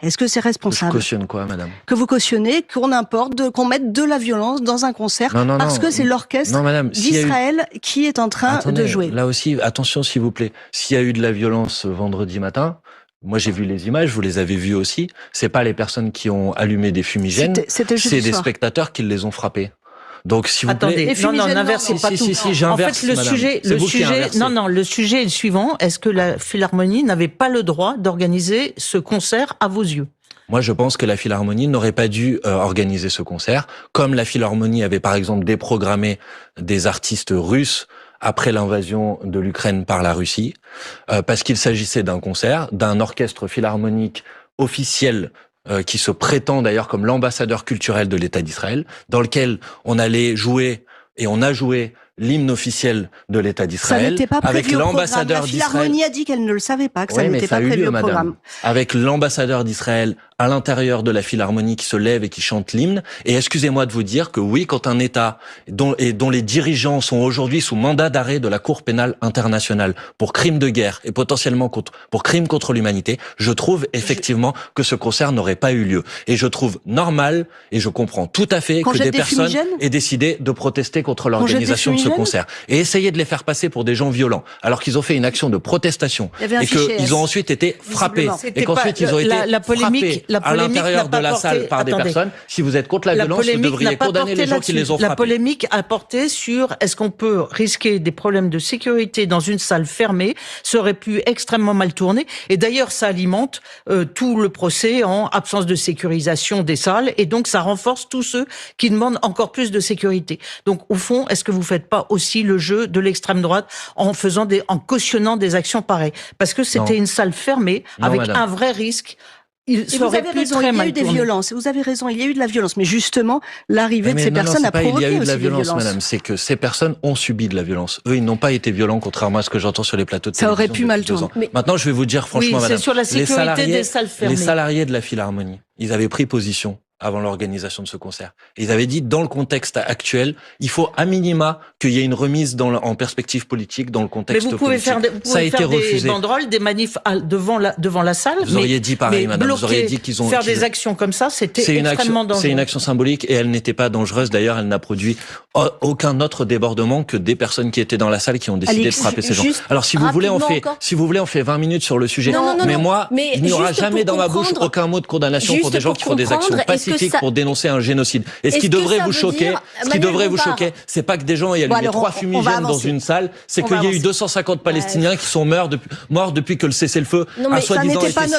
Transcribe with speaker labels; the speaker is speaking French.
Speaker 1: Est-ce que c'est responsable?
Speaker 2: Je cautionne quoi, madame?
Speaker 1: Que vous cautionnez qu'on importe, qu'on mette de la violence dans un concert parce que c'est l'orchestre d'Israël qui est en train de jouer.
Speaker 2: Là aussi, attention s'il vous plaît. S'il y a eu de la violence vendredi matin, moi j'ai vu les images, vous les avez vues aussi. C'est pas les personnes qui ont allumé des fumigènes, c'est des spectateurs qui les ont frappés. Donc, si vous plaît.
Speaker 3: Non, n'inversez pas tout.
Speaker 2: En fait, le sujet
Speaker 3: est le suivant. Est-ce que la Philharmonie n'avait pas le droit d'organiser ce concert à vos yeux?
Speaker 2: Moi, je pense que la Philharmonie n'aurait pas dû organiser ce concert, comme la Philharmonie avait par exemple déprogrammé des artistes russes après l'invasion de l'Ukraine par la Russie, parce qu'il s'agissait d'un concert, d'un orchestre philharmonique officiel qui se prétend d'ailleurs comme l'ambassadeur culturel de l'État d'Israël, dans lequel on allait jouer, et on a joué l'hymne officiel de l'État d'Israël, avec l'ambassadeur d'Israël.
Speaker 1: La Philharmonie a dit qu'elle ne le savait pas, que ça n'était pas prévu au programme.
Speaker 2: Avec l'ambassadeur d'Israël à l'intérieur de la Philharmonie qui se lève et qui chante l'hymne. Et excusez-moi de vous dire que oui, quand un État dont les dirigeants sont aujourd'hui sous mandat d'arrêt de la Cour pénale internationale pour crimes de guerre et potentiellement pour crimes contre l'humanité, je trouve effectivement que ce concert n'aurait pas eu lieu. Et je trouve normal, et je comprends tout à fait que des personnes aient décidé de protester contre l'organisation de ce concert. Et essayer de les faire passer pour des gens violents, alors qu'ils ont fait une action de protestation et qu'ils ont ensuite été frappés. Et qu'ensuite ils ont été frappés à l'intérieur de la salle par des personnes. Si vous êtes contre la violence, vous devriez condamner les gens qui les ont frappés.
Speaker 3: La polémique a porté sur est-ce qu'on peut risquer des problèmes de sécurité dans une salle fermée. Ça aurait pu extrêmement mal tourner. Et d'ailleurs, ça alimente tout le procès en absence de sécurisation des salles. Et donc, ça renforce tous ceux qui demandent encore plus de sécurité. Donc, au fond, est-ce que vous faites pas aussi le jeu de l'extrême droite en cautionnant des actions pareilles? Parce que c'était une salle fermée avec un vrai risque.
Speaker 1: Vous avez raison, il y a eu des violences. Vous avez raison, il y a eu de la violence. Mais justement, l'arrivée de ces personnes a provoqué aussi des violences.
Speaker 2: Il y a eu de la violence, madame. C'est que ces personnes ont subi de la violence. Eux, ils n'ont pas été violents, contrairement à ce que j'entends sur les plateaux de télévision.
Speaker 1: Ça aurait pu mal tourner.
Speaker 2: Maintenant, je vais vous dire franchement, madame.
Speaker 3: C'est sur la sécurité des salles fermées.
Speaker 2: Les salariés de la Philharmonie, ils avaient pris position avant l'organisation de ce concert. Et ils avaient dit, dans le contexte actuel, il faut à minima qu'il y ait une remise en perspective politique dans le contexte politique.
Speaker 3: Ça a été refusé. Des banderoles, des manifs devant la salle.
Speaker 2: Vous auriez dit pareil, madame. Vous auriez dit qu'ils ont
Speaker 3: faire des actions comme ça, c'était extrêmement dangereux.
Speaker 2: C'est une action symbolique et elle n'était pas dangereuse. D'ailleurs, elle n'a produit aucun autre débordement que des personnes qui étaient dans la salle qui ont décidé de frapper ces gens. Alors, si vous voulez, on fait 20 minutes sur le sujet. Mais moi, il n'y aura jamais dans ma bouche aucun mot de condamnation pour des gens qui font des actions pacifiques pour dénoncer un génocide. Et ce qui devrait vous choquer, c'est pas que des gens aient allumé 3 fumigènes dans une salle, c'est qu'il y a eu 250 Palestiniens qui sont morts depuis que le cessez-le-feu a soi-disant été signé.